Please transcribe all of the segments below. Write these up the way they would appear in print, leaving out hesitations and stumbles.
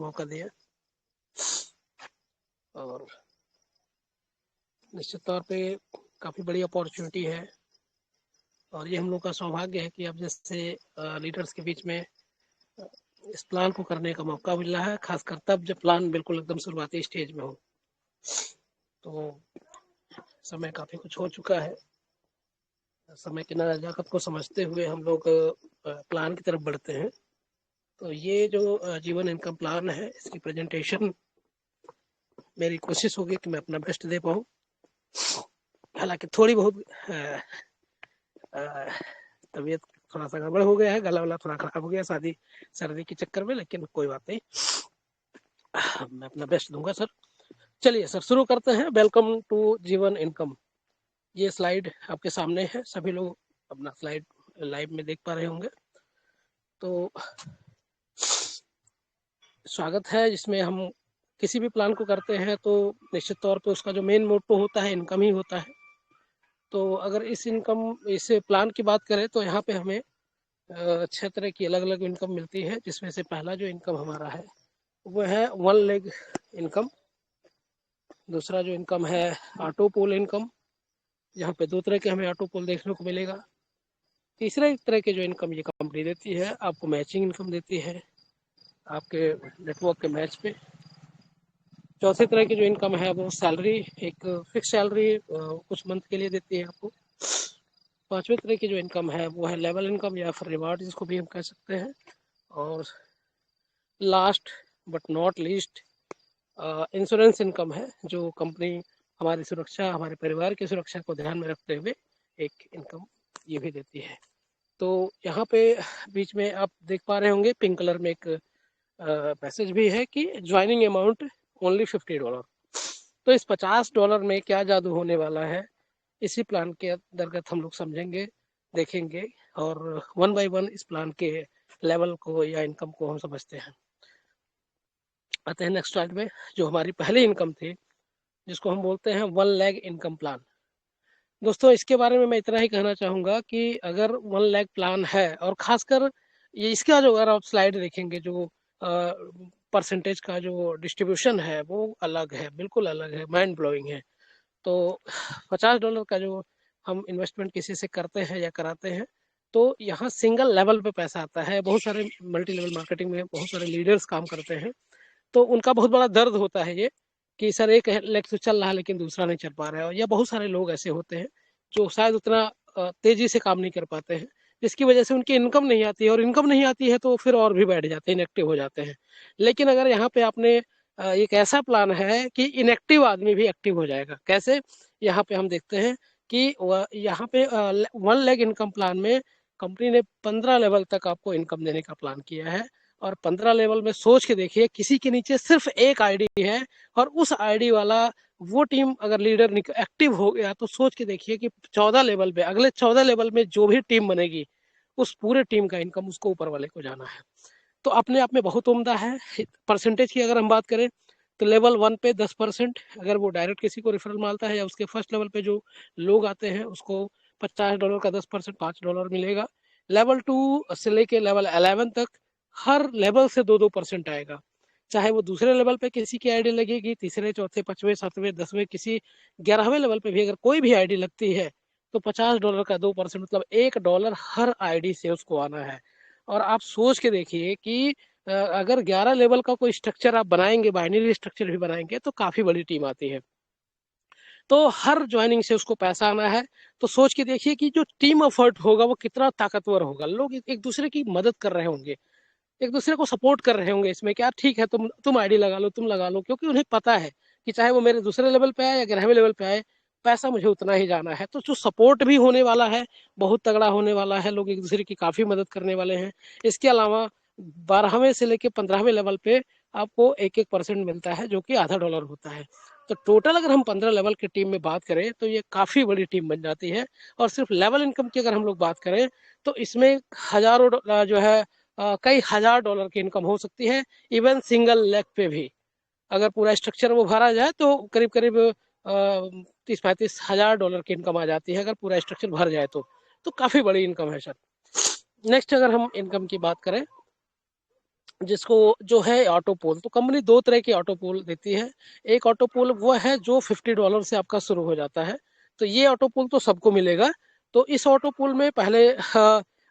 मौका दिया और निश्चित तौर पे काफ़ी बड़ी अपॉर्चुनिटी है और ये हम लोग का सौभाग्य है कि अब जैसे लीडर्स के बीच में इस प्लान को करने का मौका मिल रहा है, खासकर तब जब प्लान बिल्कुल एकदम शुरुआती स्टेज में हो। तो समय काफ़ी कुछ हो चुका है, समय की नज़ाकत को समझते हुए हम लोग प्लान की तरफ बढ़ते हैं। तो ये जो जीवन इनकम प्लान है, इसकी प्रेजेंटेशन मेरी कोशिश होगी कि मैं अपना बेस्ट दे पाऊँ। हालांकि थोड़ी बहुत तबीयत थोड़ा सा गड़बड़ हो गया है, गला वाला थोड़ा खराब हो गया शादी सर्दी के चक्कर में, लेकिन कोई बात नहीं, मैं अपना बेस्ट दूंगा सर। चलिए सर शुरू करते हैं। वेलकम टू जीवन इनकम। ये स्लाइड आपके सामने है, सभी लोग अपना स्लाइड लाइव में देख पा रहे होंगे। तो स्वागत है, जिसमें हम किसी भी प्लान को करते हैं तो निश्चित तौर पे उसका जो मेन मोटो होता है इनकम ही होता है। तो अगर इस प्लान की बात करें तो यहाँ पे हमें 6 तरह की अलग अलग इनकम मिलती है, जिसमें से पहला जो इनकम हमारा है वो है वन लेग इनकम। दूसरा जो इनकम है ऑटो पोल इनकम, जहाँ पे 2 तरह के हमें ऑटो पोल देखने को मिलेगा। तीसरा एक तरह की जो इनकम ये कंपनी देती है, आपको मैचिंग इनकम देती है आपके नेटवर्क के मैच पे। चौथे तरह की जो इनकम है वो सैलरी, एक फिक्स सैलरी कुछ मंथ के लिए देती है आपको। पांचवें तरह की जो इनकम है वो है लेवल इनकम या फिर रिवार्ड, जिसको भी हम कह सकते हैं। और last but not least insurance income है, जो कंपनी हमारी सुरक्षा, हमारे परिवार की सुरक्षा को ध्यान में रखते हुए एक इनकम ये भी देती है। तो यहाँ पे बीच में आप देख पा रहे होंगे पिंक कलर में एक मैसेज भी है कि ज्वाइनिंग अमाउंट ओनली $50। तो इस $50 में क्या जादू होने वाला है, इसी प्लान के अंतर्गत हम लोग समझेंगे, देखेंगे और वन बाय वन इस प्लान के लेवल को या इनकम को हम समझते हैं। आते हैं नेक्स्ट स्लाइड में। जो हमारी पहली इनकम थी, जिसको हम बोलते हैं वन लेग इनकम प्लान। दोस्तों इसके बारे में मैं इतना ही कहना चाहूँगा कि अगर वन लेग प्लान है, और खासकर ये इसका जो अगर आप स्लाइड देखेंगे, जो परसेंटेज का जो डिस्ट्रीब्यूशन है वो अलग है, बिल्कुल अलग है, माइंड ब्लोइंग है। तो $50 का जो हम इन्वेस्टमेंट किसी से करते हैं या कराते हैं, तो यहाँ सिंगल लेवल पे पैसा आता है। बहुत सारे मल्टी लेवल मार्केटिंग में बहुत सारे लीडर्स काम करते हैं, तो उनका बहुत बड़ा दर्द होता है ये कि सर एक लेग तो चल रहा है लेकिन दूसरा नहीं चल पा रहा है। या बहुत सारे लोग ऐसे होते हैं जो शायद उतना तेजी से काम नहीं कर पाते हैं, जिसकी वजह से उनकी इनकम नहीं आती है, और इनकम नहीं आती है तो फिर और भी बैठ जाते हैं, इनएक्टिव हो जाते हैं। लेकिन अगर यहाँ पे आपने एक ऐसा प्लान है कि इनएक्टिव आदमी भी एक्टिव हो जाएगा। कैसे? यहाँ पे हम देखते हैं कि यहाँ पे वन लेग इनकम प्लान में कंपनी ने 15 लेवल तक आपको इनकम देने का प्लान किया है। और 15 लेवल में सोच के देखिए, किसी के नीचे सिर्फ एक आईडी है और उस आईडी वाला वो टीम अगर लीडर एक्टिव हो गया, तो सोच के देखिए कि 14 लेवल पे, अगले 14 लेवल में जो भी टीम बनेगी उस पूरे टीम का इनकम उसको ऊपर वाले को जाना है। तो अपने आप में बहुत उम्दा है। परसेंटेज की अगर हम बात करें तो लेवल 1 पे 10%, अगर वो डायरेक्ट किसी को रेफरल मारता है या उसके फर्स्ट लेवल पे जो लोग आते हैं उसको $50 का 10% $5 मिलेगा। लेवल 2 से लेके लेवल 11 तक हर लेवल से 2-2% आएगा। चाहे वो दूसरे लेवल पे किसी की आईडी लगेगी, तीसरे चौथे पांचवें सातवें 10वें, किसी 11वें लेवल पे भी अगर कोई भी आईडी लगती है तो $50 का 2% मतलब $1 हर आईडी से उसको आना है। और आप सोच के देखिए कि अगर 11 लेवल का कोई स्ट्रक्चर आप बनाएंगे, बाइनरी स्ट्रक्चर भी बनाएंगे, तो काफी बड़ी टीम आती है। तो हर ज्वाइनिंग से उसको पैसा आना है। तो सोच के देखिए कि जो टीम एफर्ट होगा वो कितना ताकतवर होगा। लोग एक दूसरे की मदद कर रहे होंगे, एक दूसरे को सपोर्ट कर रहे होंगे इसमें, क्या ठीक है तुम आईडी लगा लो, तुम लगा लो, क्योंकि उन्हें पता है कि चाहे वो मेरे दूसरे लेवल पे आए या 11वें लेवल पे आए, पैसा मुझे उतना ही जाना है। तो जो सपोर्ट भी होने वाला है बहुत तगड़ा होने वाला है, लोग एक दूसरे की काफी मदद करने वाले हैं। इसके अलावा 12वें से लेके 15वें लेवल पे आपको 1-1% मिलता है, जो कि $0.5 होता है। तो टोटल अगर हम 15 लेवल की टीम में बात करें तो ये काफी बड़ी टीम बन जाती है। और सिर्फ लेवल इनकम की अगर हम लोग बात करें तो इसमें हजारों जो है कई $1000 की इनकम हो सकती है। इवन सिंगल लेग पे भी अगर पूरा स्ट्रक्चर वो भरा जाए तो करीब करीब 30-35 हजार डॉलर की इनकम आ जाती है, अगर पूरा स्ट्रक्चर भर जाए तो काफी बड़ी इनकम है सर। नेक्स्ट अगर हम इनकम की बात करें जिसको जो है ऑटो पोल, तो कंपनी दो तरह की ऑटो पोल देती है। एक ऑटो पोल वो है जो $50 से आपका शुरू हो जाता है, तो ये ऑटो पोल तो सबको मिलेगा। तो इस ऑटो पोल में पहले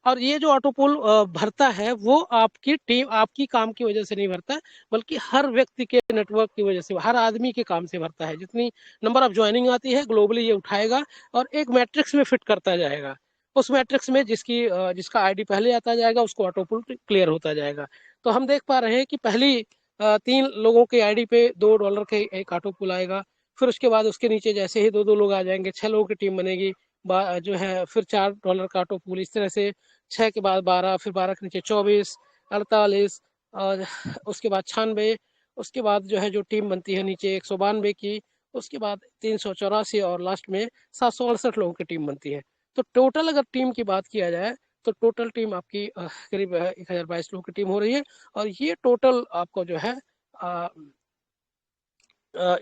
और ये जो ऑटो पोल भरता है वो आपकी टीम, आपकी काम की वजह से नहीं भरता, बल्कि हर व्यक्ति के नेटवर्क की वजह से, हर आदमी के काम से भरता है। जितनी नंबर ऑफ ज्वाइनिंग आती है ग्लोबली ये उठाएगा और एक मैट्रिक्स में फिट करता जाएगा। उस मैट्रिक्स में जिसका आईडी पहले आता जाएगा उसको ऑटो पोल क्लियर होता जाएगा। तो हम देख पा रहे हैं कि पहली 3 लोगों के आईडी पे $2 के एक ऑटो पुल आएगा। फिर उसके बाद उसके नीचे जैसे ही 2-2 लोग आ जाएंगे, 6 लोगों की टीम बनेगी, जो है फिर $4 का ऑटो पुल। इस तरह से 6 के बाद 12, फिर 12 के नीचे 24, 48 और उसके बाद 96, उसके बाद जो है जो टीम बनती है नीचे 192 की, उसके बाद 384 और लास्ट में 768 लोगों की टीम बनती है। तो टोटल अगर टीम की बात किया जाए तो टोटल टीम आपकी करीब 1022 लोगों की टीम हो रही है। और ये टोटल आपको जो है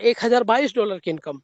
$1022 की इनकम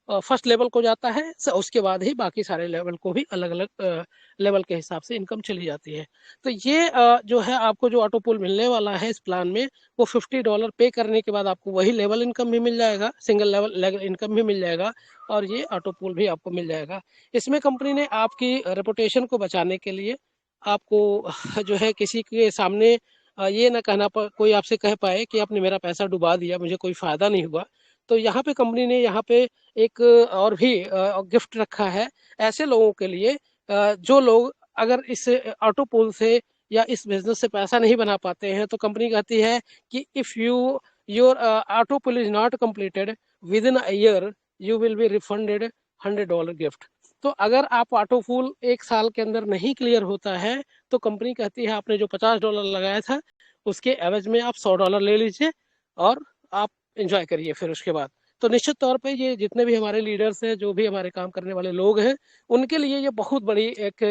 फर्स्ट लेवल को जाता है। उसके बाद ही बाकी सारे लेवल को भी अलग अलग लेवल के हिसाब से इनकम चली जाती है। तो ये जो है आपको जो ऑटो पूल मिलने वाला है इस प्लान में, वो $50 पे करने के बाद आपको वही लेवल इनकम भी मिल जाएगा, सिंगल लेवल इनकम भी मिल जाएगा, और ये ऑटो पूल भी आपको मिल जाएगा। इसमें कंपनी ने आपकी रेपुटेशन को बचाने के लिए आपको जो है किसी के सामने ये ना कहना कोई आपसे कह पाए कि आपने मेरा पैसा डुबा दिया, मुझे कोई फ़ायदा नहीं हुआ। तो यहाँ पे कंपनी ने यहाँ पे एक और भी गिफ्ट रखा है ऐसे लोगों के लिए, जो लोग अगर इस ऑटो पूल से या इस बिजनेस से पैसा नहीं बना पाते हैं, तो कंपनी कहती है कि if your auto pool is not completed with in a year, you will be refunded $100 gift. तो अगर आप ऑटो पूल 1 साल के अंदर नहीं क्लियर होता है, तो कंपनी कहती है आपने जो $50 लगाया था उसके एवज में आप $100 ले लीजिए और आप एंजॉय करिए फिर उसके बाद। तो निश्चित तौर पे ये जितने भी हमारे लीडर्स हैं, जो भी हमारे काम करने वाले लोग हैं, उनके लिए ये बहुत बड़ी एक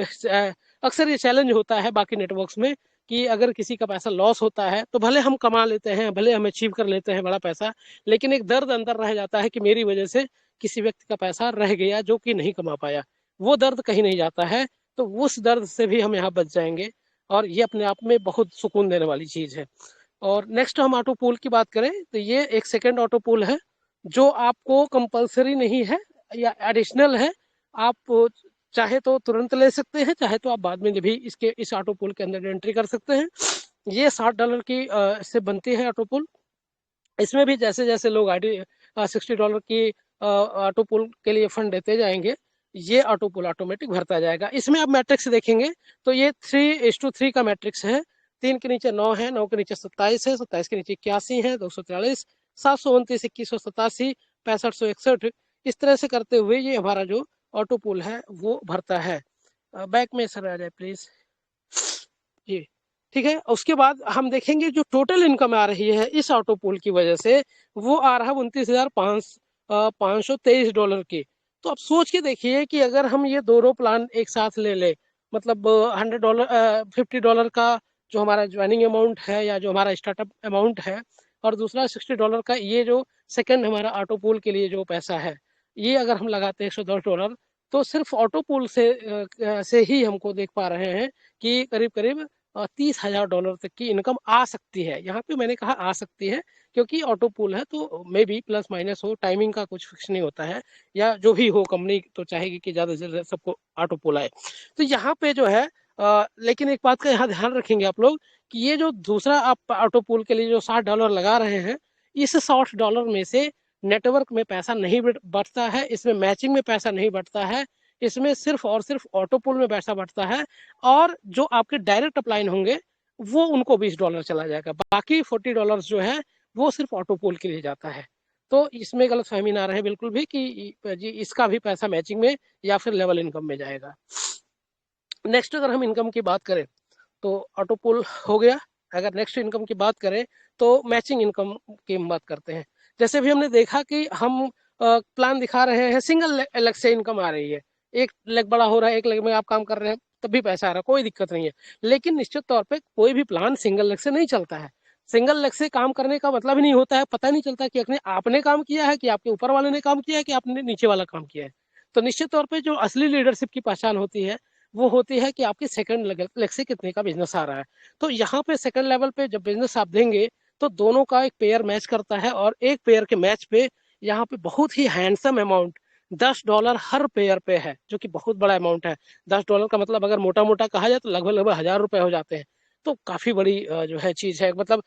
अक्सर ये चैलेंज होता है बाकी नेटवर्क्स में कि अगर किसी का पैसा लॉस होता है तो भले हम कमा लेते हैं, भले हम अचीव कर लेते हैं बड़ा पैसा, लेकिन एक दर्द अंदर रह जाता है कि मेरी वजह से किसी व्यक्ति का पैसा रह गया जो कि नहीं कमा पाया। वो दर्द कहीं नहीं जाता है। तो उस दर्द से भी हम यहाँ बच जाएंगे, और ये अपने आप में बहुत सुकून देने वाली चीज़ है। और नेक्स्ट हम ऑटो पूल की बात करें तो ये एक सेकेंड ऑटो पूल है जो आपको कंपलसरी नहीं है या एडिशनल है। आप चाहे तो तुरंत ले सकते हैं, चाहे तो आप बाद में भी इस ऑटो पूल के अंदर एंट्री कर सकते हैं। ये $60 की से बनती है ऑटो पूल। इसमें भी जैसे जैसे लोग $60 की ऑटो पूल के लिए फंड देते जाएंगे, ये ऑटो पूल ऑटोमेटिक भरता जाएगा। इसमें आप मैट्रिक्स देखेंगे तो ये 3:3 का मैट्रिक्स है। 3 के नीचे 9 है, 9 के नीचे 27 है, 27 के नीचे 81 है, 243, 729, 2187, 6561, इस तरह से करते हुए ये हमारा जो ऑटो पूल है वो भरता है। बैक में सर आ जाए प्लीज जी। ठीक है, उसके बाद हम देखेंगे जो टोटल इनकम आ रही है इस ऑटो पूल की वजह से, वो आ रहा है $29,523 की। तो आप सोच के देखिए कि अगर हम ये दोनों प्लान एक साथ ले ले, मतलब $50 का जो हमारा ज्वाइनिंग अमाउंट है या जो हमारा स्टार्टअप अमाउंट है, और दूसरा $60 का ये जो सेकंड हमारा ऑटो पूल के लिए जो पैसा है, ये अगर हम लगाते हैं $110, तो सिर्फ ऑटो पूल से ही हमको देख पा रहे हैं कि करीब करीब $30,000 तक की इनकम आ सकती है। यहाँ पे मैंने कहा आ सकती है क्योंकि ऑटो पूल है, तो मे बी प्लस माइनस हो, टाइमिंग का कुछ फिक्स नहीं होता है, या जो भी हो कंपनी तो चाहेगी कि ज़्यादा से ज़्यादा सबको ऑटो पूल आए। तो यहाँ पे जो है लेकिन एक बात का यहाँ ध्यान रखेंगे आप लोग कि ये जो दूसरा आप ऑटो पूल के लिए जो $60 लगा रहे हैं, इस $60 में से नेटवर्क में पैसा नहीं बढ़ता है, इसमें मैचिंग में पैसा नहीं बढ़ता है, इसमें सिर्फ और सिर्फ ऑटो पूल में पैसा बढ़ता है। और जो आपके डायरेक्ट अपलाइन होंगे वो उनको $20 चला जाएगा, बाकी $40 जो है वो सिर्फ ऑटो पूल के लिए जाता है। तो इसमें गलत फहमी ना रहे बिल्कुल भी कि जी इसका भी पैसा मैचिंग में या फिर लेवल इनकम में जाएगा। नेक्स्ट अगर हम इनकम की बात करें तो ऑटो पूल हो गया। अगर नेक्स्ट इनकम की बात करें तो मैचिंग इनकम की बात करते हैं। जैसे भी हमने देखा कि हम प्लान दिखा रहे हैं सिंगल लेग से इनकम आ रही है, एक लेग बड़ा हो रहा है, एक लेग में आप काम कर रहे हैं तब भी पैसा आ रहा है, कोई दिक्कत नहीं है। लेकिन निश्चित तौर पे कोई भी प्लान सिंगल लेग से नहीं चलता है। सिंगल लेग से काम करने का मतलब ही नहीं होता है, पता नहीं चलता कि आपने काम किया है कि आपके ऊपर वाले ने काम किया है कि आपने नीचे वाला काम किया है। तो निश्चित तौर पर जो असली लीडरशिप की पहचान होती है वो होती है कि आपकी सेकंड लेग से कितने का बिजनेस आ रहा है। तो यहाँ पे सेकंड लेवल पे जब बिजनेस आप देंगे तो दोनों का एक पेयर मैच करता है, और एक पेयर के मैच पे यहाँ पे बहुत ही हैंडसम अमाउंट $10 हर पेयर पे है, जो कि बहुत बड़ा अमाउंट है। $10 का मतलब अगर मोटा मोटा कहा जाए तो लगभग लगभग ₹1000 हो जाते हैं। तो काफी बड़ी जो है चीज है, मतलब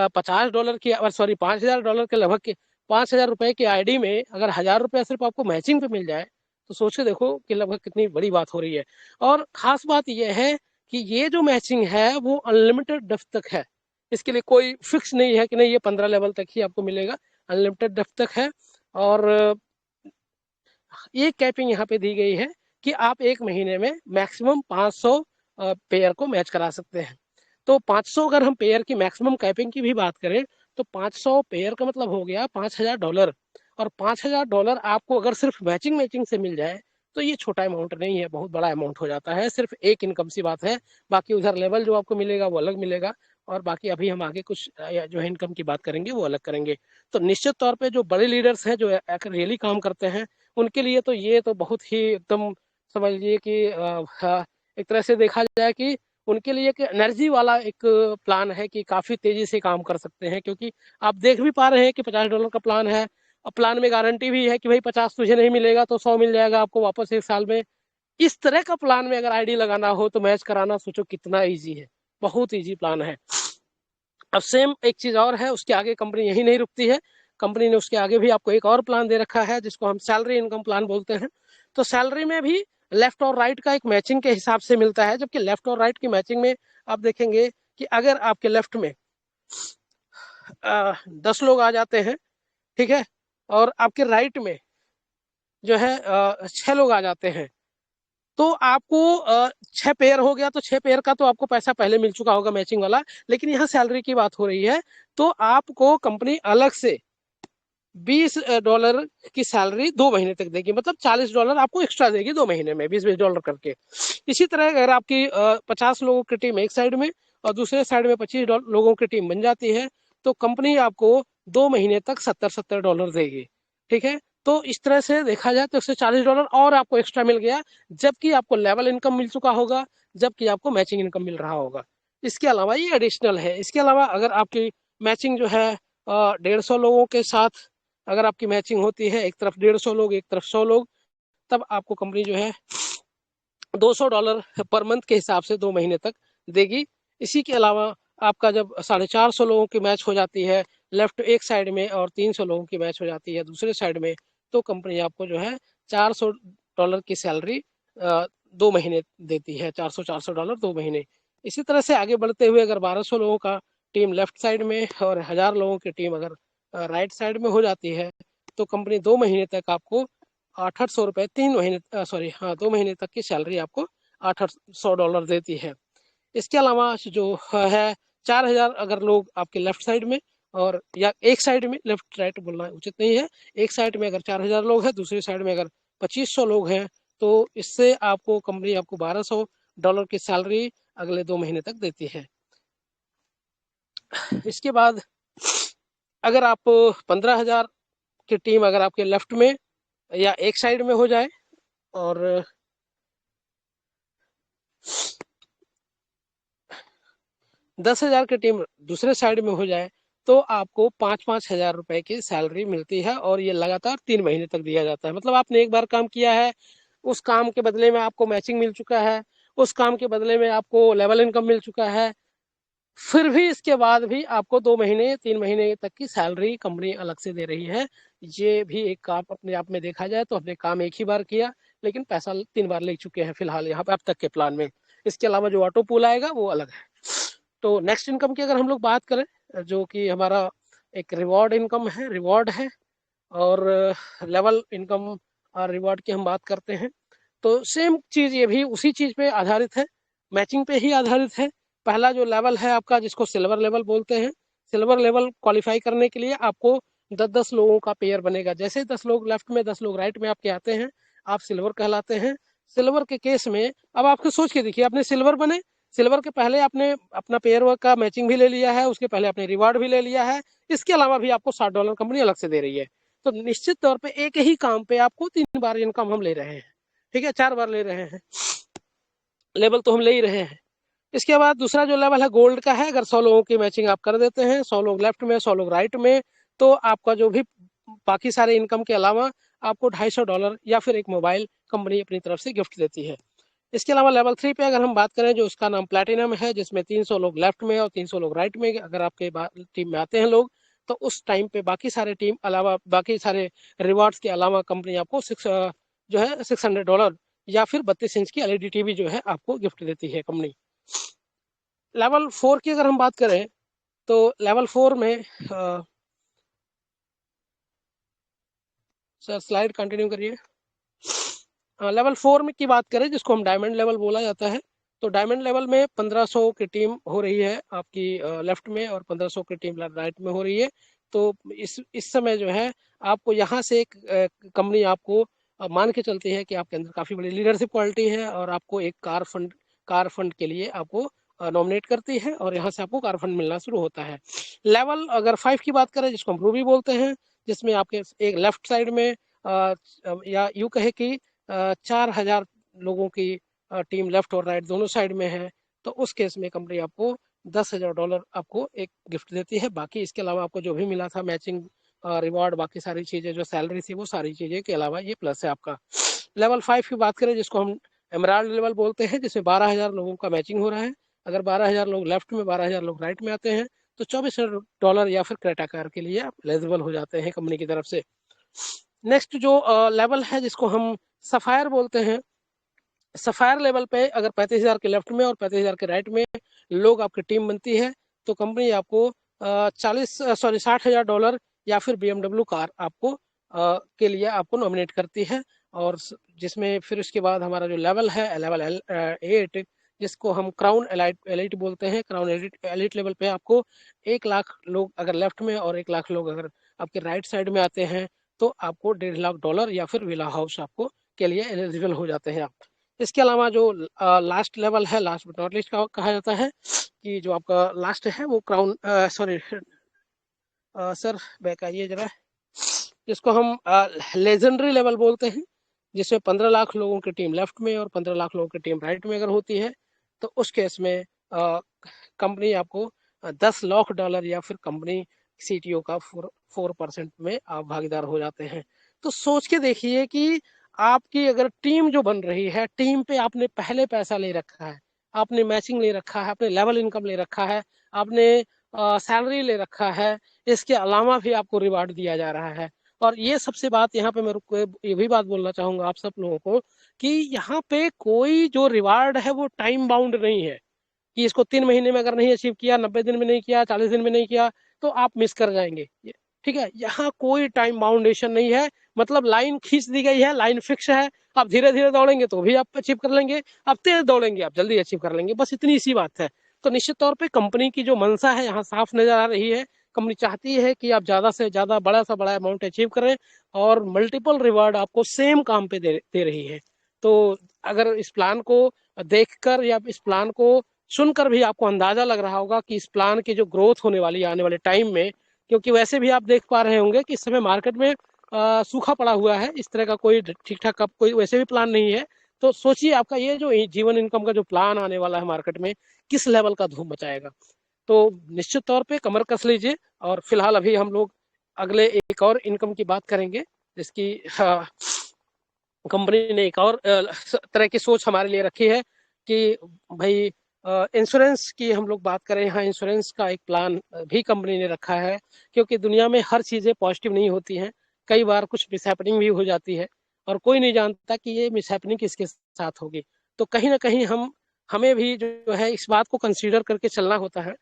$50 की, सॉरी $5000 के लगभग, ₹5000 की आईडी में अगर ₹1000 सिर्फ आपको मैचिंग पे मिल जाए तो सोच के देखो कि लगभग कितनी बड़ी बात हो रही है। और खास बात यह है कि ये जो मैचिंग है वो अनलिमिटेड डेप्थ तक है। इसके लिए कोई फिक्स नहीं है कि नहीं ये 15 लेवल तक ही आपको मिलेगा, अनलिमिटेड डेप्थ तक है। और ये कैपिंग यहाँ पे दी गई है कि आप एक महीने में मैक्सिमम 500 पेयर को मैच करा सकते हैं। तो 500 अगर हम पेयर की मैक्सिमम कैपिंग की भी बात करें तो 500 पेयर का मतलब हो गया $5000। और $5000 आपको अगर सिर्फ मैचिंग मैचिंग से मिल जाए तो ये छोटा अमाउंट नहीं है, बहुत बड़ा अमाउंट हो जाता है। सिर्फ एक इनकम सी बात है, बाकी उधर लेवल जो आपको मिलेगा वो अलग मिलेगा। और बाकी अभी हम आगे कुछ जो है इनकम की बात करेंगे वो अलग करेंगे। तो निश्चित तौर पे जो बड़े लीडर्स हैं जो रियली काम करते हैं उनके लिए तो ये तो बहुत ही एकदम समझ लीजिए कि एक तरह से देखा जाए कि उनके लिए एक एनर्जी वाला एक प्लान है कि काफी तेजी से काम कर सकते हैं। क्योंकि आप देख भी पा रहे हैं कि $50 का प्लान है, और प्लान में गारंटी भी है कि भाई 50 तुझे नहीं मिलेगा तो 100 मिल जाएगा आपको वापस एक साल में। इस तरह का प्लान में अगर आईडी लगाना हो तो मैच कराना सोचो कितना ईजी है, बहुत ईजी प्लान है। अब सेम एक चीज और है, उसके आगे कंपनी यही नहीं रुकती है, कंपनी ने उसके आगे भी आपको एक और प्लान दे रखा है जिसको हम सैलरी इनकम प्लान बोलते हैं। तो सैलरी में भी लेफ्ट और राइट का एक मैचिंग के हिसाब से मिलता है, जबकि लेफ्ट और राइट की मैचिंग में आप देखेंगे कि अगर आपके लेफ्ट में 10 लोग आ जाते हैं, ठीक है, और आपके राइट में जो है 6 लोग आ जाते हैं, तो आपको 6 पेयर हो गया तो 6 पेयर का तो आपको पैसा पहले मिल चुका होगा मैचिंग वाला। लेकिन यहाँ सैलरी की बात हो रही है तो आपको कंपनी अलग से $20 की सैलरी 2 महीने तक देगी, मतलब $40 आपको एक्स्ट्रा देगी 2 महीने में, 20-20 करके। इसी तरह अगर आपकी 50 लोगों की टीम एक साइड में और दूसरे साइड में 25 लोगों की टीम बन जाती है तो कंपनी आपको 2 महीने तक $70-70 देगी, ठीक है। तो इस तरह से देखा जाए तो $140 और आपको एक्स्ट्रा मिल गया, जबकि आपको लेवल इनकम मिल चुका होगा, जबकि आपको मैचिंग इनकम मिल रहा होगा। इसके अलावा ये एडिशनल है। इसके अलावा अगर आपकी मैचिंग जो है 150 लोगों के साथ अगर आपकी मैचिंग होती है, एक तरफ 150 लोग एक तरफ 100 लोग, तब आपको कंपनी जो है $200 पर मंथ के हिसाब से 2 महीने तक देगी। इसी के अलावा आपका जब 450 लोगों की मैच हो जाती है लेफ्ट एक साइड में और 300 लोगों की मैच हो जाती है दूसरे साइड में, तो कंपनी आपको जो है $400 की सैलरी 2 महीने देती है। $400 2 महीने। इसी तरह से आगे बढ़ते हुए अगर 1200 लोगों का टीम लेफ्ट साइड में और 1000 लोगों की टीम अगर राइट साइड में हो जाती है तो कंपनी 2 महीने तक आपको $800 3 महीने, सॉरी हाँ, 2 महीने तक की सैलरी आपको $800 देती है। इसके अलावा जो है 4000 अगर लोग आपके लेफ्ट साइड में और या एक साइड में, लेफ्ट राइट बोलना उचित नहीं है, एक साइड में अगर 4000 लोग हैं, दूसरी साइड में अगर 2500 लोग हैं, तो इससे आपको कंपनी आपको $1200 की सैलरी अगले 2 महीने तक देती है। इसके बाद अगर आप 15000 की टीम अगर आपके लेफ्ट में या एक साइड में हो जाए और 10,000 की टीम दूसरे साइड में हो जाए तो आपको 5-5 हजार रुपए की सैलरी मिलती है, और ये लगातार 3 महीने तक दिया जाता है। मतलब आपने एक बार काम किया है, उस काम के बदले में आपको मैचिंग मिल चुका है, उस काम के बदले में आपको लेवल इनकम मिल चुका है, फिर भी इसके बाद भी आपको 2 महीने 3 महीने तक की सैलरी कंपनी अलग से दे रही है। ये भी एक काम अपने आप में देखा जाए तो हमने काम एक ही बार किया लेकिन पैसा 3 बार ले चुके हैं फिलहाल यहाँ पे अब तक के प्लान में। इसके अलावा जो ऑटो पूल आएगा वो अलग है। तो नेक्स्ट इनकम की अगर हम लोग बात करें, जो कि हमारा एक रिवॉर्ड इनकम है, रिवॉर्ड है, और लेवल इनकम और रिवॉर्ड की हम बात करते हैं तो सेम चीज़ ये भी उसी चीज़ पे आधारित है, मैचिंग पे ही आधारित है। पहला जो लेवल है आपका जिसको सिल्वर लेवल बोलते हैं, सिल्वर लेवल क्वालिफाई करने के लिए आपको 10-10 लोगों का पेयर बनेगा। जैसे 10 लोग लेफ्ट में 10 लोग राइट में आपके आते हैं आप सिल्वर कहलाते हैं। सिल्वर के केस में अब आपको सोच के देखिए, आपने सिल्वर बने, सिल्वर के पहले आपने अपना पेयर वर्क का मैचिंग भी ले लिया है, उसके पहले आपने रिवार्ड भी ले लिया है, इसके अलावा भी आपको $60 कंपनी अलग से दे रही है। तो निश्चित तौर पे एक ही काम पे आपको 3 बार इनकम हम ले रहे हैं, ठीक है, 4 बार ले रहे हैं। लेवल तो हम ले ही रहे हैं। इसके बाद दूसरा जो लेवल है गोल्ड का है। अगर 100 लोगों की मैचिंग आप कर देते हैं, 100 लोग लेफ्ट में 100 लोग राइट में, तो आपका जो भी बाकी सारे इनकम के अलावा आपको $250 या फिर एक मोबाइल कंपनी अपनी तरफ से गिफ्ट देती है। इसके अलावा लेवल 3 पे अगर हम बात करें, जो उसका नाम प्लैटिनम है, जिसमें 300 लोग लेफ्ट में और 300 लोग राइट में अगर आपके टीम में आते हैं लोग, तो उस टाइम पे बाकी सारे रिवार्ड्स के अलावा कंपनी आपको जो है $600 या फिर 32 इंच की एलईडी टीवी जो है आपको गिफ्ट देती है कंपनी। लेवल 4 की अगर हम बात करें, तो लेवल 4 में सर स्लाइड कंटिन्यू करिए। लेवल 4 में की बात करें, जिसको हम डायमंड लेवल बोला जाता है, तो डायमंड लेवल में 1500 की टीम हो रही है आपकी लेफ्ट में, और 1500 की टीम राइट में हो रही है। तो इस समय जो है आपको यहाँ से एक कंपनी आपको मान के चलती है कि आपके अंदर काफ़ी बड़ी लीडरशिप क्वालिटी है, और आपको एक कार फंड के लिए आपको नॉमिनेट करती है, और यहाँ से आपको कार फंड मिलना शुरू होता है। लेवल अगर 5 की बात करें, जिसको हम रूबी बोलते हैं, जिसमें आपके एक लेफ्ट साइड में या यूँ कहे कि 4000 लोगों की टीम लेफ्ट और राइट दोनों साइड में है, तो उस केस में कंपनी आपको $10,000 आपको एक गिफ्ट देती है। बाकी इसके अलावा आपको जो भी मिला था मैचिंग रिवॉर्ड, बाकी सारी चीज़ें जो सैलरी थी, वो सारी चीज़ें के अलावा ये प्लस है आपका। लेवल 5 की बात करें, जिसको हम एमराल्ड लेवल बोलते हैं, जिसमें 12,000 लोगों का मैचिंग हो रहा है। अगर 12,000 लोग लेफ्ट में 12,000 लोग राइट में आते हैं, तो $24,000 या फिर क्रेटा कार के लिए आप एलिजिबल हो जाते हैं कंपनी की तरफ से। नेक्स्ट जो लेवल है, जिसको हम सफायर बोलते हैं, सफायर लेवल पे अगर 35,000 के लेफ्ट में और 35,000 के राइट में लोग आपकी टीम बनती है, तो कंपनी आपको 60,000 डॉलर या फिर BMW कार आपको के लिए आपको नॉमिनेट करती है। और जिसमें फिर उसके बाद हमारा जो लेवल है, लेवल 8, जिसको हम क्राउन एलाइट बोलते हैं, क्राउन एलिट लेवल पे आपको 1 लाख लोग अगर लेफ्ट में और 1 लाख लोग अगर आपके राइट साइड में आते हैं, तो आपको $1.5 लाख या फिर विला हाउस आपको के लिए एलिजिबल हो जाते हैं आप। इसके अलावा जो लास्ट लेवल है, लास्ट बट नॉट लिस्ट कहा जाता है, कि जो आपका लास्ट है वो क्राउन सॉरी सर बैक आइए जरा, जिसको हम लेजेंडरी लेवल बोलते हैं, जिसमें 15 लाख लोगों की टीम लेफ्ट में और 15 लाख लोगों की टीम राइट में अगर होती है, तो उस केस में कंपनी आपको $10 लाख या फिर कंपनी CTO का 4% में आप भागीदार हो जाते हैं। तो सोच के देखिए कि आपकी अगर टीम जो बन रही है, टीम पे आपने पहले पैसा ले रखा है, आपने मैचिंग ले रखा है, आपने लेवल इनकम ले रखा है, आपने सैलरी ले रखा है, इसके अलावा भी आपको रिवार्ड दिया जा रहा है। और ये सबसे बात यहाँ पे मैं रुक ये भी बात बोलना चाहूँगा आप सब लोगों को, कि यहाँ पे कोई जो रिवार्ड है वो टाइम बाउंड नहीं है, कि इसको 3 महीने में अगर नहीं अचीव किया, 90 दिन में नहीं किया, 40 दिन में नहीं किया, तो आप मिस कर जाएंगे। ठीक है, यहाँ कोई टाइम बाउंडेशन नहीं है, मतलब लाइन खींच दी गई है, लाइन फिक्स है। आप धीरे धीरे दौड़ेंगे तो भी आप अचीव कर लेंगे, आप तेज दौड़ेंगे आप जल्दी अचीव कर लेंगे, बस इतनी सी बात है। तो निश्चित तौर पे कंपनी की जो मंशा है यहाँ साफ नजर आ रही है। कंपनी चाहती है कि आप ज्यादा से ज्यादा बड़ा सा बड़ा अमाउंट अचीव करें, और मल्टीपल रिवार्ड आपको सेम काम पे दे रही है। तो अगर इस प्लान को देखकर या इस प्लान को सुनकर भी आपको अंदाजा लग रहा होगा कि इस प्लान की जो ग्रोथ होने वाली है आने वाले टाइम में, क्योंकि वैसे भी आप देख पा रहे होंगे कि इस समय मार्केट में सूखा पड़ा हुआ है, इस तरह का कोई ठीक ठाक का कोई वैसे भी प्लान नहीं है। तो सोचिए आपका ये जो जीवन इनकम का जो प्लान आने वाला है मार्केट में, किस लेवल का धूम मचाएगा। तो निश्चित तौर पे कमर कस लीजिए। और फिलहाल अभी हम लोग अगले एक और इनकम की बात करेंगे, जिसकी कंपनी ने एक और तरह की सोच हमारे लिए रखी है, कि भाई इंश्योरेंस की हम लोग बात करें, यहाँ इंश्योरेंस का एक प्लान भी कंपनी ने रखा है, क्योंकि दुनिया में हर चीज़ें पॉजिटिव नहीं होती हैं, कई बार कुछ मिसहैपनिंग भी हो जाती है, और कोई नहीं जानता कि ये मिसहैपनिंग किसके साथ होगी। तो कहीं ना कहीं हमें भी जो है इस बात को कंसीडर करके चलना होता है,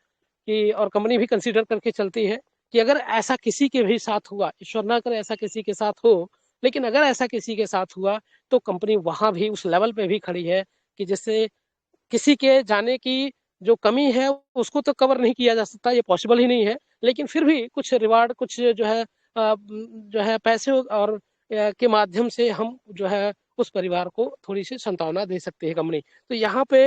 कि और कंपनी भी कंसीडर करके चलती है कि अगर ऐसा किसी के भी साथ हुआ, ईश्वर ना करे ऐसा किसी के साथ हो, लेकिन अगर ऐसा किसी के साथ हुआ, तो कंपनी वहां भी उस लेवल पे भी खड़ी है, कि जिससे किसी के जाने की जो कमी है उसको तो कवर नहीं किया जा सकता, ये पॉसिबल ही नहीं है, लेकिन फिर भी कुछ रिवार्ड, कुछ जो है पैसे और के माध्यम से हम जो है उस परिवार को थोड़ी सी संतावना दे सकती है कंपनी। तो यहाँ पे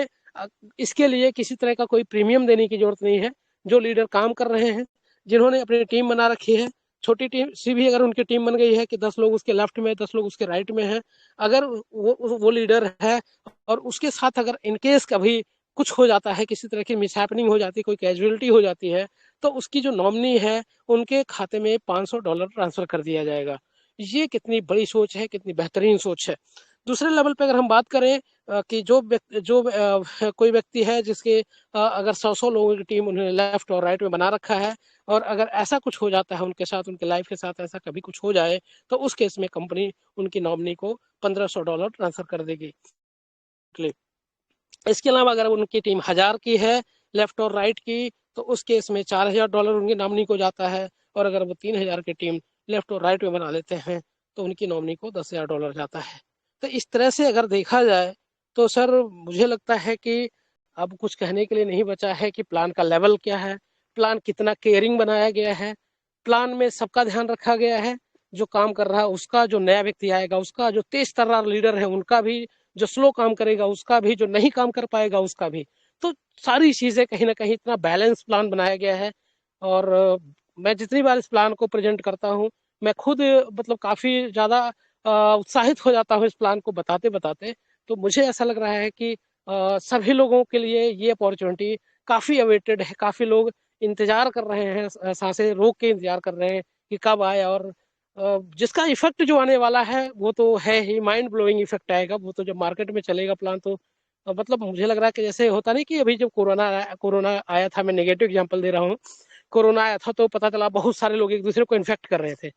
इसके लिए किसी तरह का कोई प्रीमियम देने की जरूरत नहीं है। जो लीडर काम कर रहे हैं, जिन्होंने अपनी टीम बना रखी है, छोटी टीम सी भी अगर उनकी टीम बन गई है कि 10 लोग उसके लेफ्ट में 10 लोग उसके राइट में हैं, अगर वो लीडर है और उसके साथ अगर इनकेस कभी कुछ हो जाता है, किसी तरह की मिसहैपनिंग हो जाती है, कोई कैजुअलिटी हो जाती है, तो उसकी जो नॉमिनी है उनके खाते में $500 ट्रांसफर कर दिया जाएगा। ये कितनी बड़ी सोच है, कितनी बेहतरीन सोच है। दूसरे लेवल पे अगर हम बात करें कि कोई व्यक्ति है जिसके अगर 100 लोगों की टीम उन्होंने लेफ्ट और राइट में बना रखा है, और अगर ऐसा कुछ हो जाता है उनके साथ, उनके लाइफ के साथ ऐसा कभी कुछ हो जाए, तो उस केस में कंपनी उनकी नॉमिनी को $1500 ट्रांसफर कर देगी। इसके अलावा अगर उनकी टीम 1000 की है लेफ्ट और राइट की, तो उस केस में $4000 उनकी नॉमिनी को जाता है, और अगर वो 3000 की टीम लेफ्ट और राइट में बना लेते हैं तो उनकी नॉमिनी को $10000 जाता है। तो इस तरह से अगर देखा जाए तो सर मुझे लगता है कि अब कुछ कहने के लिए नहीं बचा है कि प्लान का लेवल क्या है, प्लान कितना केयरिंग बनाया गया है, प्लान में सबका ध्यान रखा गया है, जो काम कर रहा है उसका, जो नया व्यक्ति आएगा उसका, जो तेज तर्रार लीडर है उनका भी, जो स्लो काम करेगा उसका भी, जो नहीं काम कर पाएगा उसका भी। तो सारी चीज़ें कहीं ना कहीं इतना बैलेंस प्लान बनाया गया है। और मैं जितनी बार इस प्लान को प्रेजेंट करता हूँ, मैं खुद मतलब काफ़ी ज़्यादा उत्साहित हो जाता हूँ इस प्लान को बताते बताते। तो मुझे ऐसा लग रहा है कि सभी लोगों के लिए ये अपॉर्चुनिटी काफ़ी अवेटेड है, काफ़ी लोग इंतजार कर रहे हैं, सांसें रोक के इंतजार कर रहे हैं कि कब आए। और जिसका इफेक्ट जो आने वाला है वो तो है ही, माइंड ब्लोइंग इफेक्ट आएगा वो तो, जब मार्केट में चलेगा प्लान तो मतलब मुझे लग रहा है कि जैसे होता नहीं कि अभी जब कोरोना आया था, मैं नेगेटिव एग्जांपल दे रहा हूँ, कोरोना आया था तो पता चला बहुत सारे लोग एक दूसरे को इन्फेक्ट कर रहे थे।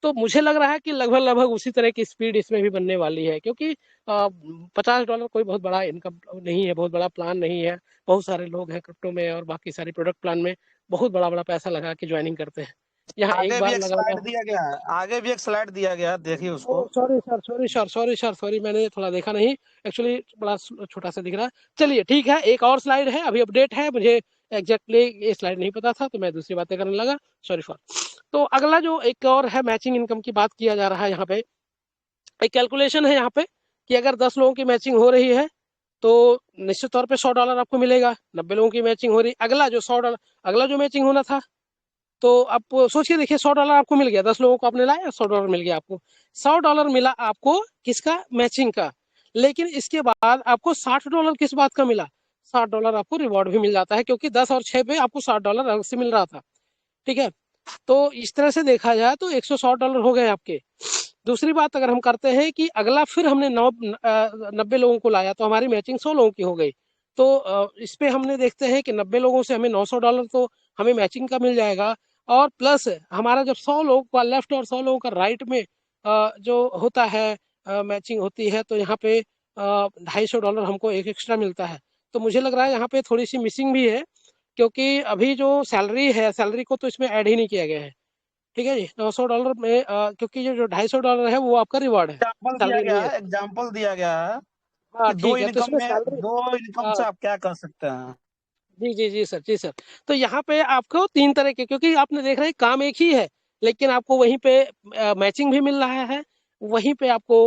तो मुझे लग रहा है कि लगभग लगभग उसी तरह की स्पीड इसमें भी बनने वाली है, क्योंकि $50 कोई बहुत बड़ा इनकम नहीं है, बहुत बड़ा प्लान नहीं है। बहुत सारे लोग हैं क्रिप्टो में और बाकी सारी प्रोडक्ट प्लान में बहुत बड़ा बड़ा पैसा लगा के ज्वाइनिंग करते हैं। यहाँ एक आगे भी बार एक लगाना स्लाइड हो। दिया गया है, आगे भी एक स्लाइड दिया गया है, देखिए उसको। सॉरी सर, सॉरी मैंने थोड़ा देखा नहीं, एक्चुअली बड़ा छोटा सा दिख रहा है। चलिए ठीक है, एक और स्लाइड है, अभी अपडेट है, मुझे एग्जैक्टली ये स्लाइड नहीं पता था तो मैं दूसरी बातें करने लगा, सॉरी फॉर। तो अगला जो एक और है, मैचिंग इनकम की बात किया जा रहा है यहाँ पे। एक कैलकुलेशन है यहाँ पे कि अगर 10 लोगों की मैचिंग हो रही है तो निश्चित तौर पे $100 आपको मिलेगा। 90 लोगों की मैचिंग हो रही, अगला जो $100, अगला जो मैचिंग होना था, तो आप सोचिए, देखिए $100 आपको मिल गया, 10 लोगों को आपने लाया, $100 मिल गया आपको। $100 मिला आपको किसका, मैचिंग का। लेकिन इसके बाद आपको $60 किस बात का मिला, $60 आपको रिवॉर्ड भी मिल जाता है, क्योंकि 10 और 6 पे आपको $60 अलग से मिल रहा था। ठीक है, तो इस तरह से देखा जाए तो $160 हो गए आपके। दूसरी बात अगर हम करते हैं कि अगला फिर हमने 90 लोगों को लाया तो हमारी मैचिंग 100 लोगों की हो गई। तो इस पे हमने देखते हैं कि 90 लोगों से हमें $900 तो हमें मैचिंग का मिल जाएगा। और प्लस हमारा जब 100 लोगों का लेफ्ट और 100 लोगों का राइट में जो होता है मैचिंग होती है, तो यहाँ पे $250 हमको एक एक्स्ट्रा मिलता है। तो मुझे लग रहा है यहाँ पे थोड़ी सी मिसिंग भी है, क्योंकि अभी जो सैलरी है, सैलरी को तो इसमें ऐड ही नहीं किया गया है। ठीक है जी, $900 में क्योंकि जो $250 है वो आपका रिवार्ड है, एग्जाम्पल दिया सैलरी गया नहीं है। है, एग्जाम्पल दिया गया है हाँ कि ठीक है, तो इसमें सैलरी, दो इनकम हाँ से आप क्या कर सकते हैं। जी जी जी सर, जी सर। तो यहाँ पे आपको 3 तरह के, क्योंकि आपने देख रहे हैं काम एक ही है, लेकिन आपको वहीं पे मैचिंग भी मिल रहा है, वहीं पे आपको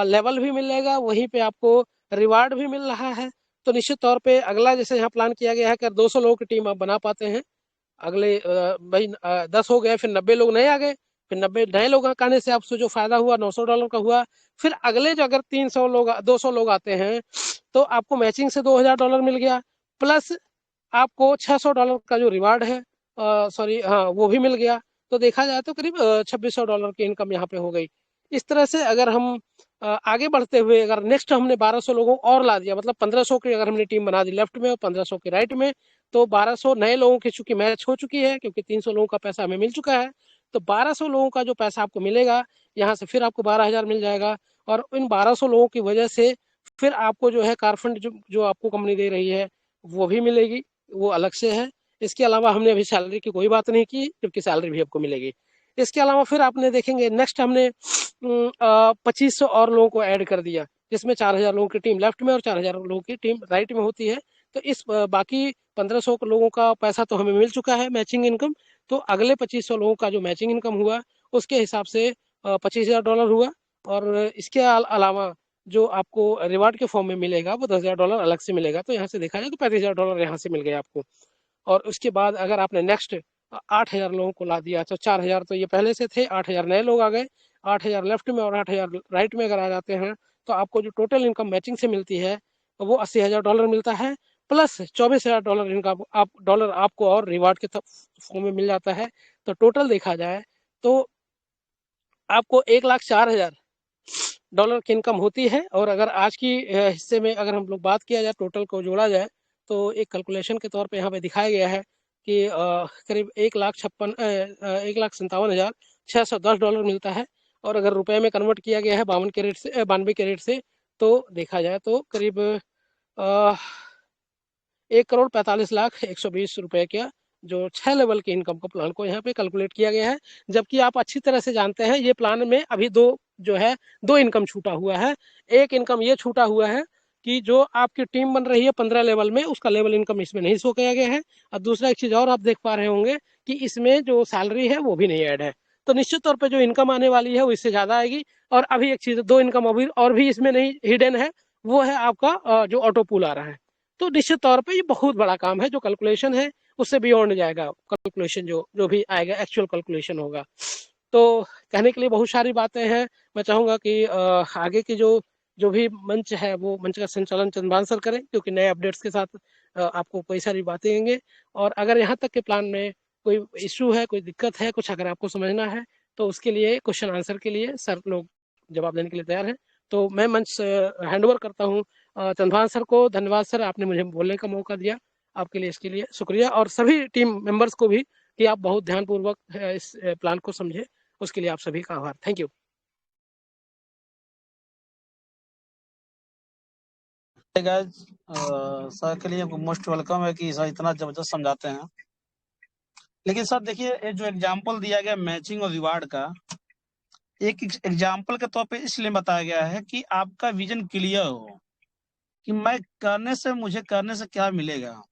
लेवल भी मिलेगा, वहीं पे आपको रिवार्ड भी मिल रहा है। तो निश्चित तौर पे अगला जैसे यहाँ प्लान किया गया है कि 200 लोगों की टीम आप बना पाते हैं, अगले भाई 10 हो गए, फिर 90 लोग नए आ गए, फिर 90 नए लोग आने से आपसे जो फायदा हुआ $900 का हुआ। फिर अगले जो अगर 300 लोग 200 लोग आते हैं तो आपको मैचिंग से $2000 मिल गया, प्लस आपको $600 का जो रिवार्ड है, सॉरी हाँ, वो भी मिल गया। तो देखा जाए तो करीब $2600 की इनकम यहाँ पे हो गई। इस तरह से अगर हम आगे बढ़ते हुए अगर नेक्स्ट हमने 1200 लोगों और ला दिया, मतलब 1500 की अगर हमने टीम बना दी लेफ्ट में और 1500 की राइट में, तो 1200 नए लोगों की चूंकि मैच हो चुकी है, क्योंकि 300 लोगों का पैसा हमें मिल चुका है, तो 1200 लोगों का जो पैसा आपको मिलेगा, यहाँ से फिर आपको 12000 मिल जाएगा। और इन 1200 लोगों की वजह से फिर आपको जो है कार फंड जो आपको कंपनी दे रही है वो भी मिलेगी, वो अलग से है। इसके अलावा हमने अभी सैलरी की कोई बात नहीं की, जबकि सैलरी भी आपको मिलेगी। इसके अलावा फिर आपने देखेंगे नेक्स्ट हमने 2500 और लोगों को ऐड कर दिया, जिसमें 4000 लोगों की टीम लेफ्ट में और 4000 लोगों की टीम राइट में होती है। तो इस बाकी 1500 लोगों का पैसा तो हमें मिल चुका है मैचिंग इनकम। तो अगले 2500 लोगों का जो मैचिंग इनकम हुआ उसके हिसाब से $25000 हुआ। और इसके अलावा जो आपको रिवार्ड के फॉर्म में मिलेगा वो $10000 अलग से मिलेगा। तो यहाँ से देखा जाए तो $35000 यहाँ से मिल गया आपको। और उसके बाद अगर आपने नेक्स्ट 8,000 लोगों को ला दिया। तो 4,000 तो ये पहले से थे, 8,000 नए लोग आ गए। 8,000 लेफ्ट में और 8,000 राइट में अगर आ जाते हैं तो आपको जो टोटल इनकम मैचिंग से मिलती है वो $80,000 मिलता है, प्लस $24,000 इनकम डॉलर आपको और रिवार्ड के फॉर्म में मिल जाता है। तो टोटल देखा जाए तो आपको $1,04,000 की इनकम होती है। और अगर आज की हिस्से में अगर हम लोग बात किया जाए, टोटल को जोड़ा जाए, तो एक कैलकुलेशन के तौर पे यहाँ पे दिखाया गया है कि करीब $1,57,610 मिलता है। और अगर रुपए में कन्वर्ट किया गया है 92 के रेट से तो देखा जाए तो करीब 1,45,01,20 रुपए का जो 6 लेवल के इनकम का प्लान को यहाँ पे कैलकुलेट किया गया है। जबकि आप अच्छी तरह से जानते हैं ये प्लान में अभी दो इनकम छूटा हुआ है। एक इनकम ये छूटा हुआ है कि जो आपकी टीम बन रही है 15 लेवल में, उसका लेवल इनकम इसमें नहीं शो किया गया है। और दूसरा एक चीज़ और आप देख पा रहे होंगे कि इसमें जो सैलरी है वो भी नहीं ऐड है। तो निश्चित तौर पर जो इनकम आने वाली है वो इससे ज़्यादा आएगी। और अभी एक चीज़, दो इनकम अभी और भी इसमें नहीं हिडन है, वो है आपका जो ऑटो पूल आ रहा है। तो निश्चित तौर पे ये बहुत बड़ा काम है। जो कैलकुलेशन है उससे बियॉन्ड जाएगा कैलकुलेशन, जो जो भी आएगा एक्चुअल कैलकुलेशन होगा। तो कहने के लिए बहुत सारी बातें हैं। मैं चाहूँगा कि आगे की जो जो भी मंच है वो मंच का संचालन चंद्रभान सर करें, क्योंकि नए अपडेट्स के साथ आपको कई सारी बातें देंगे। और अगर यहाँ तक के प्लान में कोई इशू है, कोई दिक्कत है, कुछ अगर आपको समझना है तो उसके लिए क्वेश्चन आंसर के लिए सर लोग जवाब देने के लिए तैयार हैं। तो मैं मंच हैंड ओवर करता हूँ चंद्रभान सर को। धन्यवाद सर, आपने मुझे बोलने का मौका दिया, आपके लिए इसके लिए शुक्रिया। और सभी टीम मेंबर्स को भी कि आप बहुत ध्यानपूर्वक इस प्लान को समझे, उसके लिए आप सभी का आभार। Thank you. गाइस, सर के लिए मोस्ट वेलकम है कि सर इतना जबरदस्त समझाते हैं। लेकिन सर देखिए, ये जो एग्जांपल दिया गया मैचिंग और रिवार्ड का, एक एग्जांपल के तौर पे इसलिए बताया गया है कि आपका विजन क्लियर हो कि मैं करने से, मुझे करने से क्या मिलेगा,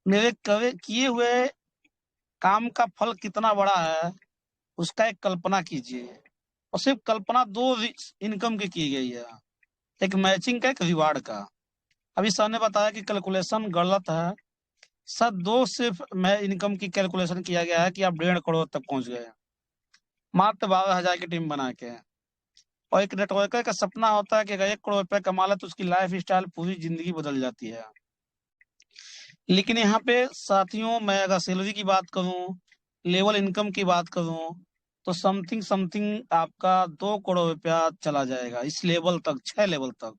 मेरे किए हुए काम का फल कितना बड़ा है, उसका एक कल्पना कीजिए। और सिर्फ कल्पना दो इनकम की गई है, एक मैचिंग का, एक रिवार्ड का। अभी सर ने बताया कि कैलकुलेशन गलत है। सर दो सिर्फ मैं इनकम की कैलकुलेशन किया गया है कि आप 1.5 करोड़ तक पहुंच गए मात्र 12,000 की टीम बना के। और एक नेटवर्कर का सपना होता है कि अगर 1 करोड़ रुपए कमा ले तो उसकी लाइफ स्टाइल, पूरी जिंदगी बदल जाती है। लेकिन यहाँ पे साथियों, मैं अगर सैलरी की बात करूं, लेवल इनकम की बात करूं, तो समथिंग समथिंग आपका 2 करोड़ रुपया चला जाएगा इस लेवल तक, 6 लेवल तक।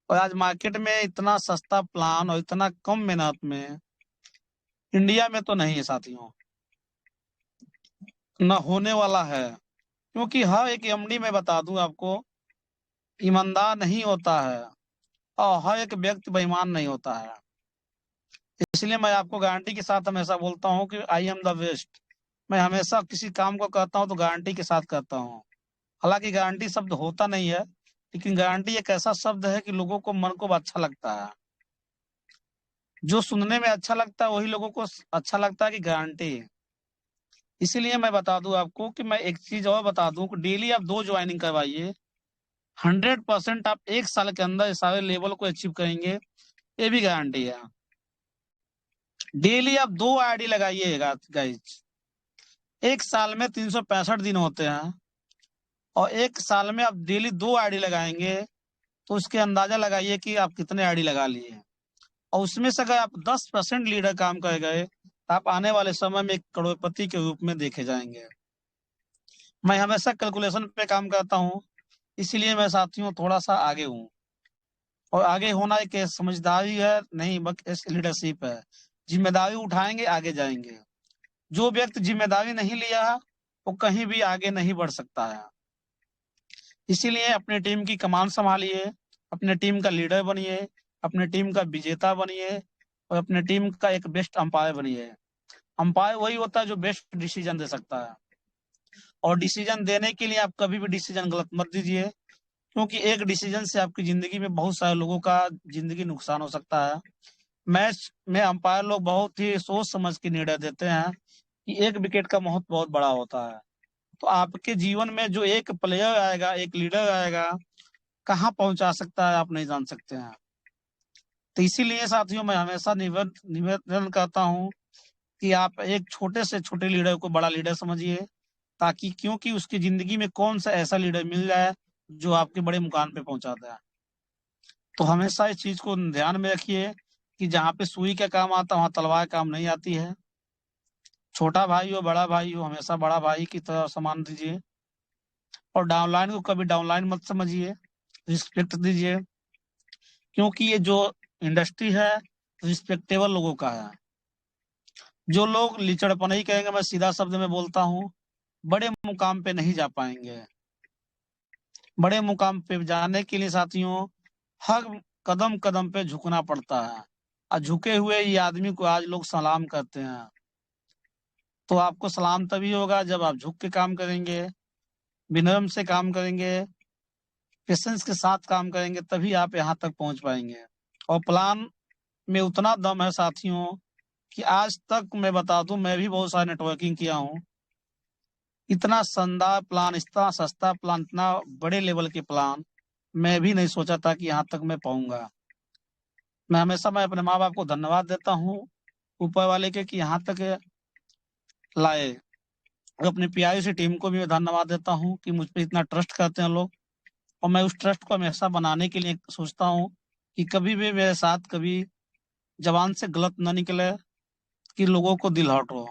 और आज मार्केट में इतना सस्ता प्लान और इतना कम मेहनत में इंडिया में तो नहीं है साथियों, न होने वाला है। क्योंकि हर एक एमडी, मैं बता दूं आपको, ईमानदार नहीं होता है और हर एक व्यक्ति बेईमान नहीं होता है। इसलिए मैं आपको गारंटी के साथ हमेशा बोलता हूँ कि आई एम द बेस्ट। मैं हमेशा किसी काम को करता हूँ तो गारंटी के साथ करता हूँ। हालांकि गारंटी शब्द होता नहीं है, लेकिन गारंटी एक ऐसा शब्द है कि लोगों को, मन को अच्छा लगता है। जो सुनने में अच्छा लगता है वही लोगों को अच्छा लगता है कि गारंटी। इसीलिए मैं बता दूं आपको कि मैं एक चीज और बता दूं कि डेली आप 2 ज्वाइनिंग करवाइए, 100% आप 1 साल के अंदर सारे लेवल को अचीव करेंगे, ये भी गारंटी है। डेली आप 2 आईडी लगाइएगा गाइज। 1 साल में 365 दिन होते हैं, और 1 साल में आप डेली 2 आईडी लगाएंगे तो उसके अंदाजा लगाइए कि आप कितने आईडी लगा लिए। और उसमें से अगर आप 10% लीडर काम कर गए तो आप आने वाले समय में एक करोड़पति के रूप में देखे जाएंगे। मैं हमेशा कैलकुलेशन पे काम करता हूँ, इसलिए मैं साथियों थोड़ा सा आगे हूँ। और आगे होना एक समझदारी है नहीं, बस लीडरशिप है। जिम्मेदारी उठाएंगे, आगे जाएंगे। जो व्यक्ति जिम्मेदारी नहीं लिया वो कहीं भी आगे नहीं बढ़ सकता है। इसीलिए अपनी टीम की कमान संभालिए, अपने टीम का लीडर बनिए, अपने टीम का विजेता बनिए, और अपने टीम का एक बेस्ट अंपायर बनिए। अंपायर वही होता है जो बेस्ट डिसीजन दे सकता है। और डिसीजन देने के लिए आप कभी भी डिसीजन गलत मत दीजिए, क्योंकि एक डिसीजन से आपकी जिंदगी में बहुत सारे लोगों का जिंदगी नुकसान हो सकता है। मैच में अंपायर लोग बहुत ही सोच समझ के निर्णय देते हैं कि एक विकेट का महत्व बहुत बड़ा होता है। तो आपके जीवन में जो एक प्लेयर आएगा, एक लीडर आएगा, कहाँ पहुंचा सकता है आप नहीं जान सकते हैं। तो इसीलिए साथियों मैं हमेशा निवेदन करता हूँ कि आप एक छोटे से छोटे लीडर को बड़ा लीडर समझिए, ताकि क्योंकि उसकी जिंदगी में कौन सा ऐसा लीडर मिल जाए जो आपके बड़े मुकाम पे पहुंचाता है। तो हमेशा इस चीज को ध्यान में रखिए कि जहाँ पे सुई का काम आता है वहाँ तलवार काम नहीं आती है। छोटा भाई हो बड़ा भाई हो, हमेशा बड़ा भाई की तरह सम्मान दीजिए, और डाउनलाइन को कभी डाउनलाइन मत समझिए, रिस्पेक्ट दीजिए, क्योंकि ये जो इंडस्ट्री है रिस्पेक्टेबल लोगों का है। जो लोग लिचड़पन ही कहेंगे, मैं सीधा शब्द में बोलता हूँ, बड़े मुकाम पे नहीं जा पाएंगे। बड़े मुकाम पे जाने के लिए साथियों हर कदम कदम पे झुकना पड़ता है, और झुके हुए ये आदमी को आज लोग सलाम करते हैं। तो आपको सलाम तभी होगा जब आप झुक के काम करेंगे, विनम्र से काम करेंगे, पेशेंस के साथ काम करेंगे, तभी आप यहाँ तक पहुंच पाएंगे। और प्लान में उतना दम है साथियों कि आज तक मैं बता दूं, मैं भी बहुत सारा नेटवर्किंग किया हूँ। इतना शानदार प्लान, इतना सस्ता प्लान, इतना बड़े लेवल के प्लान मैं भी नहीं सोचा था कि यहाँ तक मैं पाऊंगा। मैं अपने माँ बाप को धन्यवाद देता हूँ ऊपर वाले के कि यहाँ तक लाए, और अपनी प्यारी सी टीम को भी मैं धन्यवाद देता हूँ कि मुझ पे इतना ट्रस्ट करते हैं लोग। और मैं उस ट्रस्ट को हमेशा बनाने के लिए सोचता हूँ कि कभी भी मेरे साथ कभी जबान से गलत न निकले, कि लोगों को दिल हर्ट हो।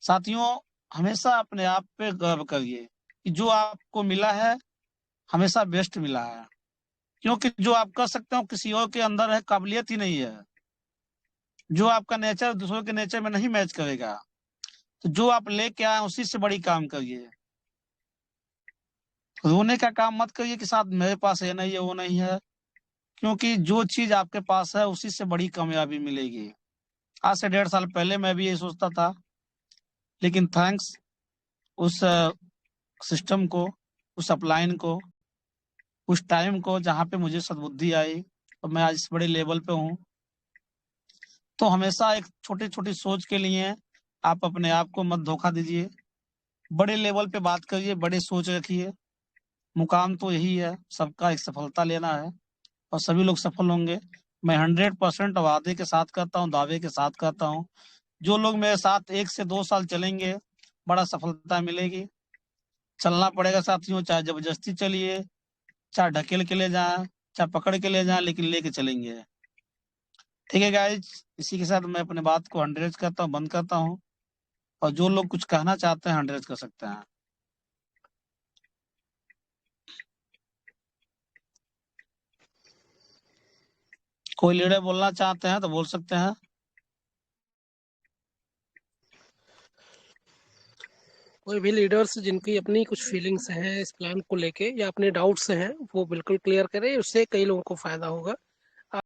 साथियों हमेशा अपने आप पे गर्व करिए कि जो आपको मिला है हमेशा बेस्ट मिला है, क्योंकि जो आप कर सकते हो किसी और के अंदर है, काबिलियत ही नहीं है। जो आपका नेचर दूसरों के नेचर में नहीं मैच करेगा, तो जो आप लेके आए उसी से बड़ी काम करिए। रोने का काम मत करिए कि साथ मेरे पास ये नहीं है वो नहीं है, क्योंकि जो चीज आपके पास है उसी से बड़ी कामयाबी मिलेगी। आज से 1.5 साल पहले मैं भी ये सोचता था, लेकिन थैंक्स उस सिस्टम को, उस अपलाइन को, उस टाइम को जहाँ पे मुझे सद्बुद्धि आई, और मैं आज इस बड़े लेवल पे हूँ। तो हमेशा एक छोटी छोटी सोच के लिए आप अपने आप को मत धोखा दीजिए, बड़े लेवल पे बात करिए, बड़े सोच रखिए। मुकाम तो यही है, सबका एक सफलता लेना है, और सभी लोग सफल होंगे। मैं 100% वादे के साथ करता हूँ, दावे के साथ करता हूँ। जो लोग मेरे साथ 1 से 2 साल चलेंगे, बड़ा सफलता मिलेगी। चलना पड़ेगा साथियों, चाहे जबरदस्ती चलिए, चाहे ढकेल के ले जाए, चाहे पकड़ के ले जाए, लेकिन लेके चलेंगे। ठीक है गाइज, इसी के साथ मैं अपने बात को 100 करता हूँ, बंद करता हूँ। और जो लोग कुछ कहना चाहते हैं 100 कर सकते हैं। कोई लीडर बोलना चाहते हैं तो बोल सकते हैं। कोई भी लीडर्स जिनकी अपनी कुछ फीलिंग्स हैं इस प्लान को लेके या अपने डाउट्स हैं वो बिल्कुल क्लियर करें, उससे कई लोगों को फायदा होगा।